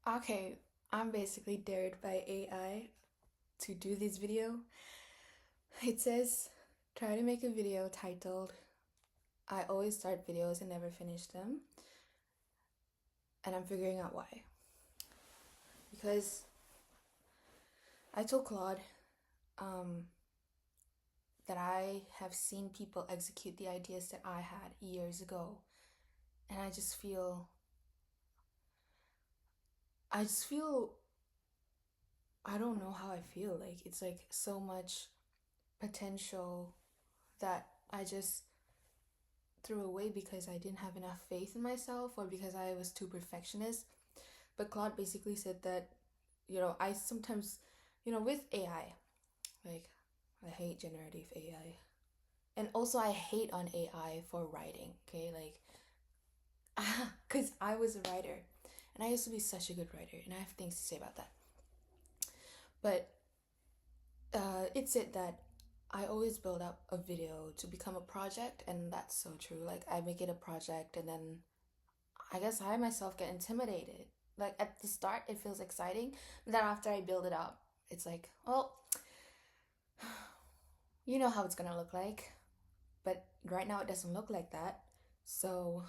Okay, I'm basically dared by AI to do this video. It says, try to make a video titled, I always start videos and never finish them. And I'm figuring out why. Because I told Claude um, that I have seen people execute the ideas that I had years ago. And I just feel, I don't know how I feel. Like, it's like so much potential that I just threw away because I didn't have enough faith in myself or because I was too perfectionist. But Claude basically said that, I sometimes, with AI, like, I hate generative AI. And also, I hate on AI for writing, okay? Like, because I was a writer and I used to be such a good writer, and I have things to say about that. But it said that I always build up a video to become a project, and that's so true. Like, I make it a project, and then I guess I myself get intimidated. Like at the start, it feels exciting, but then after I build it up, it's like, well, you know how it's gonna look like. But right now, it doesn't look like that. So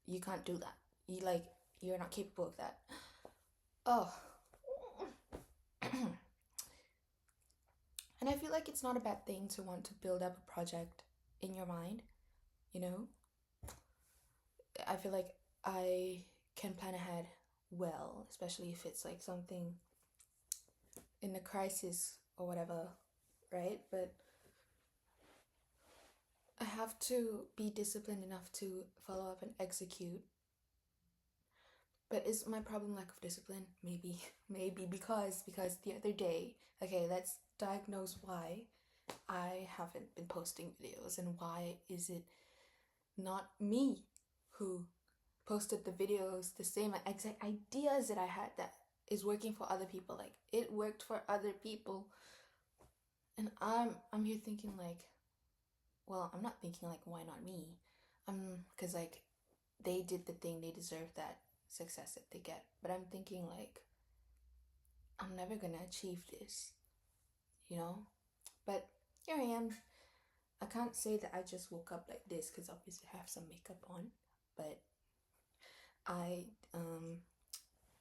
you can't do that. You're not capable of that. Oh, and I feel like it's not a bad thing to want to build up a project in your mind. You know, I feel like I can plan ahead well, especially if it's like something in the crisis or whatever, right? But I have to be disciplined enough to follow up and execute. But is my problem lack of discipline? Maybe, maybe because the other day, okay, let's diagnose why I haven't been posting videos and why is it not me who posted the videos, the same exact ideas that I had that is working for other people. Like it worked for other people, and I'm here thinking like, well, I'm not thinking like why not me? Because like they did the thing, they deserve that success that they get. But I'm thinking like I'm never gonna achieve this, you know? But here I am. I can't say that I just woke up like this because obviously I have some makeup on, but I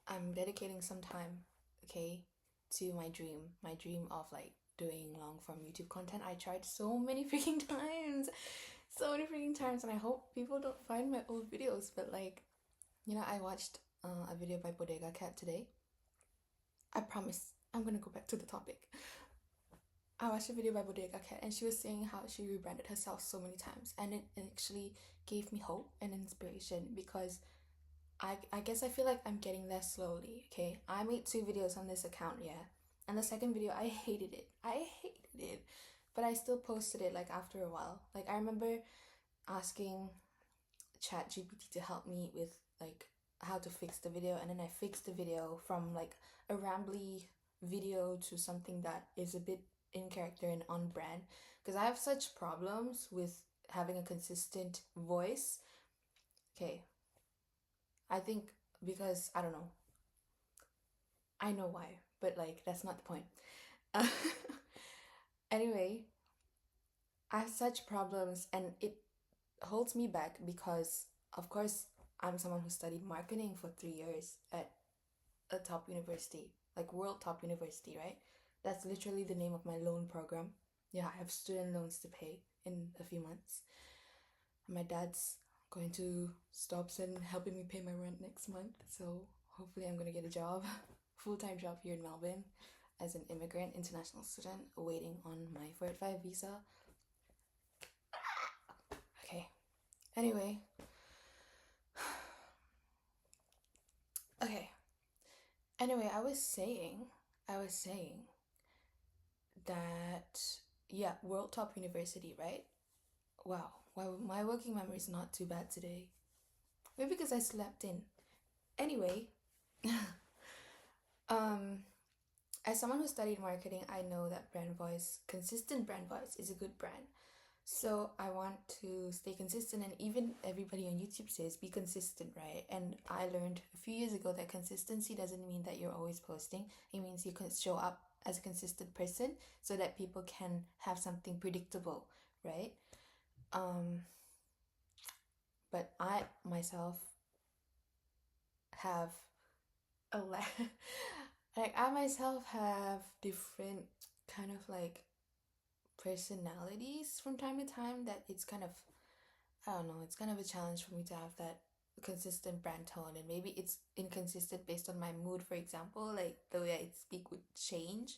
I'm dedicating some time, okay, to my dream of like doing long form YouTube content. I tried so many freaking times, so many freaking times, and I hope people don't find my old videos. But like, I watched a video by Bodega Cat today. I promise I'm gonna go back to the topic. I watched a video by Bodega Cat, and she was saying how she rebranded herself so many times, and it actually gave me hope and inspiration because I guess I feel like I'm getting there slowly, okay? I made 2 videos on this account, yeah. And the second video, I hated it. I hated it. But I still posted it like after a while. Like I remember asking ChatGPT to help me with like how to fix the video, and then I fixed the video from like a rambly video to something that is a bit in character and on brand because I have such problems with having a consistent voice. Okay, I think because I don't know. I know why, but like that's not the point. Uh, anyway, I have such problems and it holds me back because of course I'm someone who studied marketing for 3 years at a top university, like world top university, right? That's literally the name of my loan program. Yeah, I have student loans to pay in a few months. My dad's going to stop sending helping me pay my rent next month, so hopefully I'm gonna get a job, full-time job here in Melbourne as an immigrant international student waiting on my 485 visa. Okay. Anyway, okay. Anyway, I was saying that yeah, world top university, right? Wow. Wow, my working memory is not too bad today. Maybe because I slept in. Anyway, um as someone who studied marketing, I know that brand voice, consistent brand voice is a good brand. So I want to stay consistent, and even everybody on YouTube says be consistent, right? And I learned a few years ago that consistency doesn't mean that you're always posting. It means you can show up as a consistent person so that people can have something predictable, right? Um, but I myself have a lot. Like I myself have different kind of like personalities from time to time that it's kind of, I don't know, it's kind of a challenge for me to have that consistent brand tone, and maybe it's inconsistent based on my mood, for example, like the way I speak would change.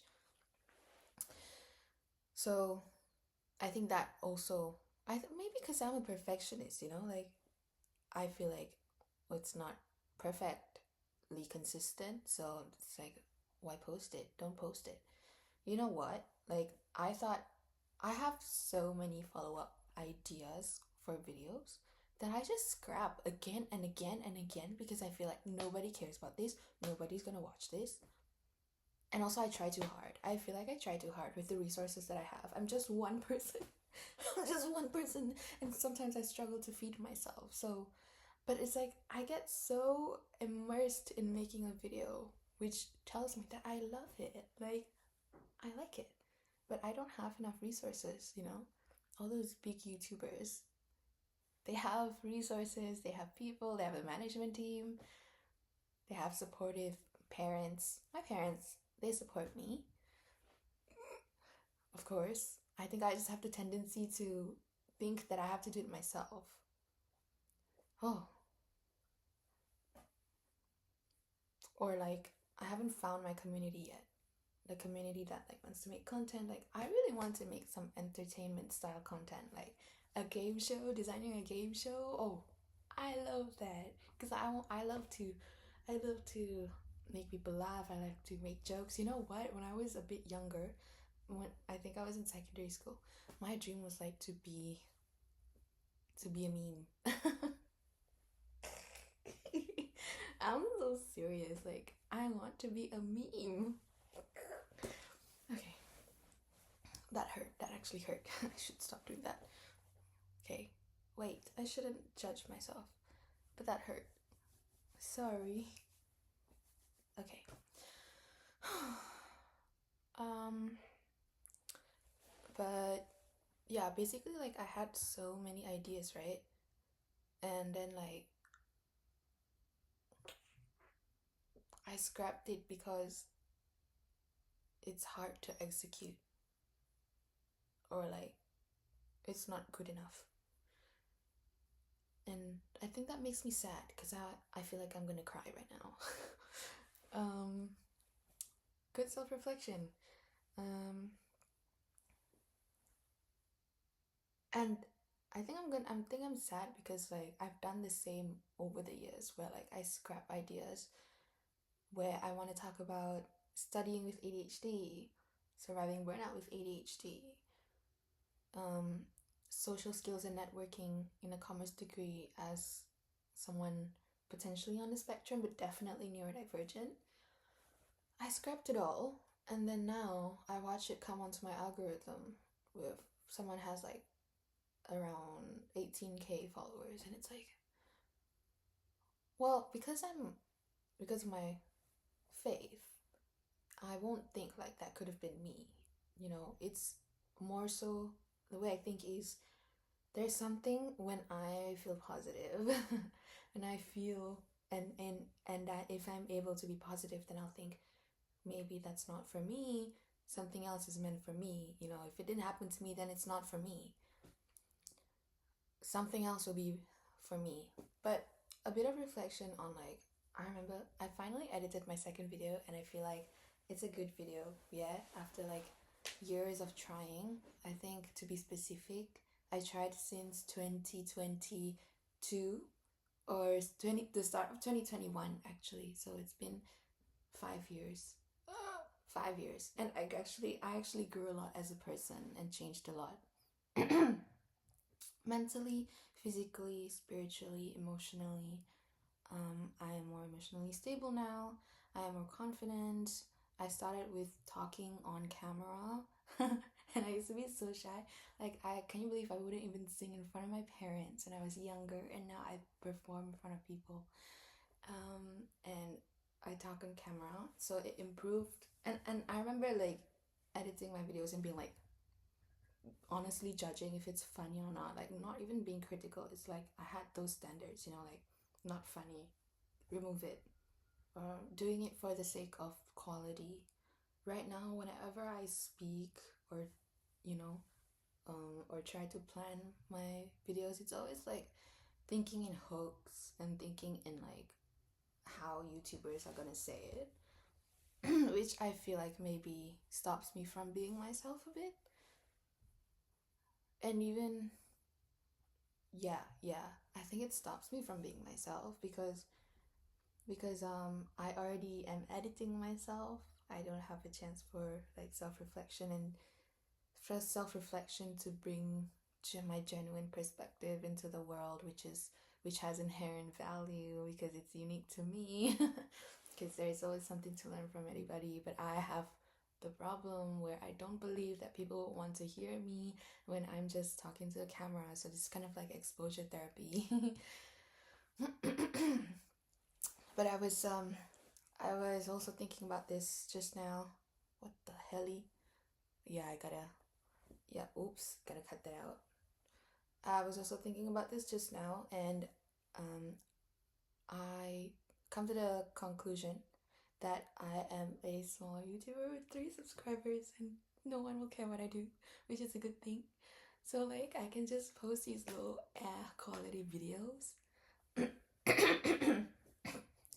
So I think that also, maybe because I'm a perfectionist, like I feel like it's not perfectly consistent, so it's like, why post it? Don't post it. You know what? Like, I thought I have so many follow up ideas for videos that I just scrap again and again and again because I feel like nobody cares about this, nobody's gonna watch this. And also, I try too hard. I feel like I try too hard with the resources that I have. I'm just one person. I'm just one person, and sometimes I struggle to feed myself. So, but it's like I get so immersed in making a video, which tells me that I love it. Like, I like it, but I don't have enough resources. All those big YouTubers, they have resources, they have people, they have a management team, they have supportive parents. My parents, they support me, of course. I think I just have the tendency to think that I have to do it myself. Oh, or like I haven't found my community yet. The community that like wants to make content. Like I really want to make some entertainment style content, like a game show, designing a game show. Oh, I love that because I love to make people laugh. I like to make jokes. You know what? When I was a bit younger, when I think I was in secondary school, my dream was like to be a meme. I'm so serious. Like I want to be a meme. Okay, that hurt. That actually hurt. I should stop doing that. Okay, wait. I shouldn't judge myself, but that hurt. Sorry. Okay. um, but yeah, basically, like I had so many ideas, right? And then like I scrapped it because it's hard to execute, or like it's not good enough. And I think that makes me sad because I feel like I'm gonna cry right now. um, good self reflection. Um, and I'm sad because like I've done the same over the years where like I scrap ideas where I want to talk about studying with ADHD, surviving burnout with ADHD, um, social skills and networking in a commerce degree as someone potentially on the spectrum but definitely neurodivergent. I scrapped it all, and then now I watch it come onto my algorithm with someone has like around 18K followers, and it's like, well, because of my faith, I won't think like that could have been me. It's more so the way I think is there's something when I feel positive and I feel and that if I'm able to be positive, then I'll think maybe that's not for me. Something else is meant for me. If it didn't happen to me, then it's not for me. Something else will be for me. But a bit of reflection on like, I remember I finally edited my second video and I feel like it's a good video. Yeah, after like years of trying, I think to be specific, I tried since 2022 or the start of 2021 actually. So it's been 5 years. 5 years. And I actually grew a lot as a person and changed a lot. Mentally, physically, spiritually, emotionally. I am more emotionally stable now. I am more confident. I started with talking on camera And I used to be so shy. Like, can you believe I wouldn't even sing in front of my parents when I was younger, and now I perform in front of people. And I talk on camera, so it improved. And I remember like editing my videos and being like, honestly judging if it's funny or not, like not even being critical. It's like I had those standards, like not funny, remove it, or doing it for the sake of quality. Right now, whenever I speak or you know or try to plan my videos, it's always like thinking in hooks and thinking in like how YouTubers are gonna say it, which I feel like maybe stops me from being myself a bit. And even, yeah, I think it stops me from being myself because I already am editing myself. I don't have a chance for like self-reflection, and for self-reflection to bring my genuine perspective into the world, which has inherent value because it's unique to me. Because there's always something to learn from anybody, but I have the problem where I don't believe that people want to hear me when I'm just talking to a camera. So it's kind of like exposure therapy. But I was also thinking about this just now. What the helly? Yeah, oops, gotta cut that out. I was also thinking about this just now, and um, I come to the conclusion that I am a small YouTuber with 3 subscribers, and no one will care what I do, which is a good thing. So like I can just post these little quality videos,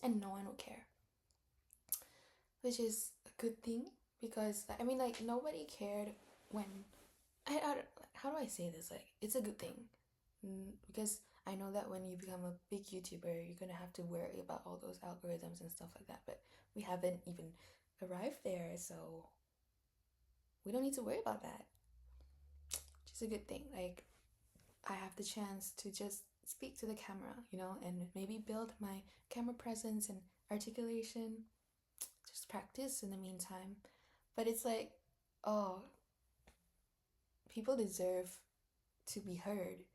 and no one will care, which is a good thing because I mean like nobody cared when I how do I say this, like it's a good thing. Because I know that when you become a big YouTuber, you're gonna have to worry about all those algorithms and stuff like that. But we haven't even arrived there, so we don't need to worry about that. Which is a good thing. Like I have the chance to just speak to the camera, and maybe build my camera presence and articulation. Just practice in the meantime. But it's like, oh, people deserve to be heard.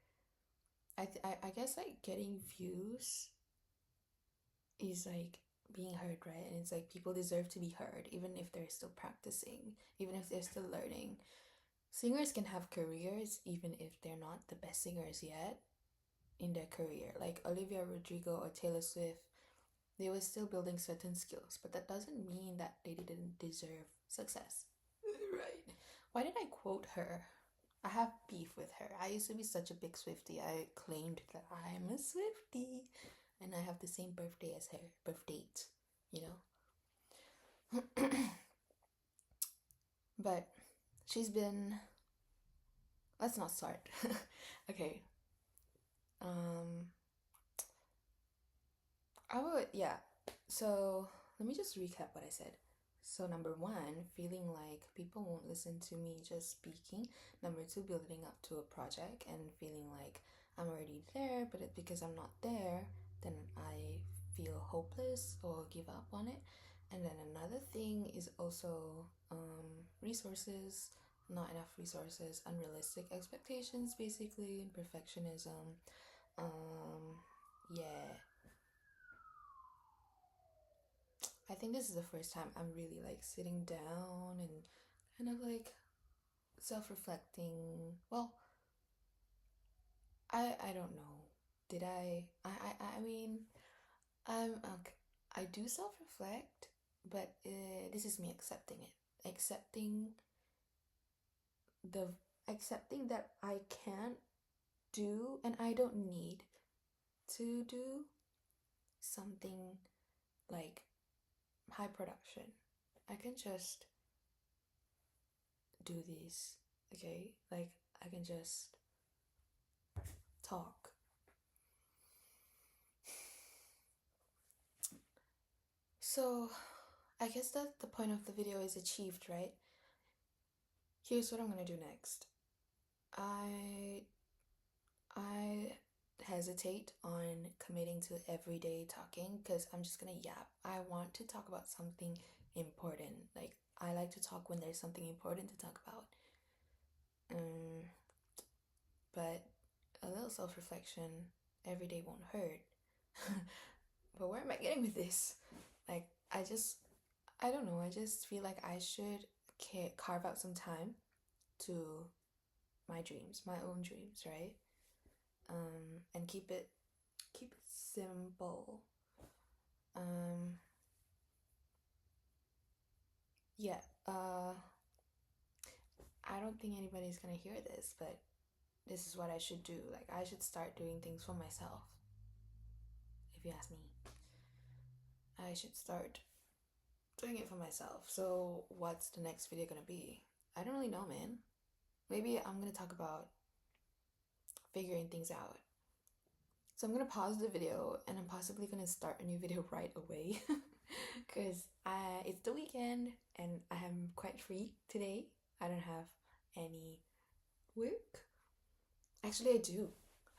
I guess like getting views is like being heard, right? And it's like people deserve to be heard even if they're still practicing, even if they're still learning. Singers can have careers even if they're not the best singers yet in their career. Like Olivia Rodrigo or Taylor Swift, they were still building certain skills, but that doesn't mean that they didn't deserve success. Right. Why did I quote her? I have beef with her. I used to be such a big Swiftie. I claimed that I'm a Swiftie, and I have the same birthday as her, birth date, you know? But she's been. Let's not start. Okay. Um. Yeah. So let me just recap what I said. So, number one, feeling like people won't listen to me just speaking. Number two, building up to a project and feeling like I'm already there, but because I'm not there, then I feel hopeless or give up on it. And then another thing is also resources, not enough resources, unrealistic expectations, basically, and perfectionism. Yeah, I think this is the first time I'm really like sitting down and kind of like self-reflecting. Well, I don't know. Did I mean, I'm okay. I do self-reflect, but this is me accepting it. The accepting that I can't do and I don't need to do something like high production. I can just do this, okay? Like I can just talk. So, I guess that the point of the video is achieved, right? Here's what I'm gonna do next. I hesitate on committing to everyday talking because I'm just gonna yap. I want to talk about something important. Like I like to talk when there's something important to talk about. Um, but a little self-reflection every day won't hurt. But where am I getting with this? Like, I don't know. I just feel like I should carve out some time to my dreams, my own dreams, right? And keep it simple. Um, yeah. I don't think anybody's gonna hear this, but this is what I should do. Like, I should start doing things for myself. If you ask me, I should start doing it for myself. So, what's the next video gonna be? I don't really know, man. Maybe I'm gonna talk about figuring things out. So, I'm gonna pause the video and I'm possibly gonna start a new video right away because it's the weekend and I am quite free today. I don't have any work. Actually, I do.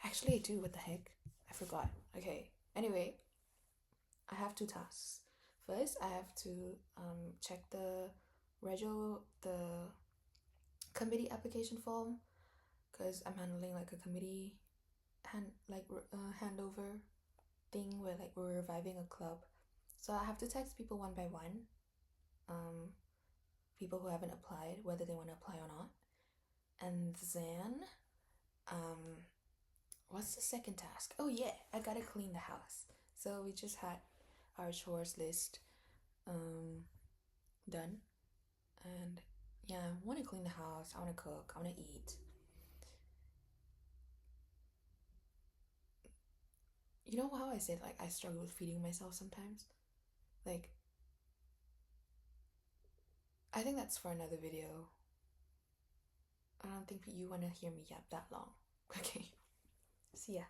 Actually, I do. What the heck? I forgot. Okay. Anyway, I have two tasks. First, I have to check the committee application form because I'm handling like a committee handover thing where like we're reviving a club. So I have to text people one by one, people who haven't applied, whether they want to apply or not. And then, what's the second task? Oh yeah, I gotta clean the house. So we just had our chores list done, and yeah, I want to clean the house. I want to cook. I want to eat. You know how I said like I struggle with feeding myself sometimes? Like, I think that's for another video. I don't think you want to hear me yap that long. Okay. See ya.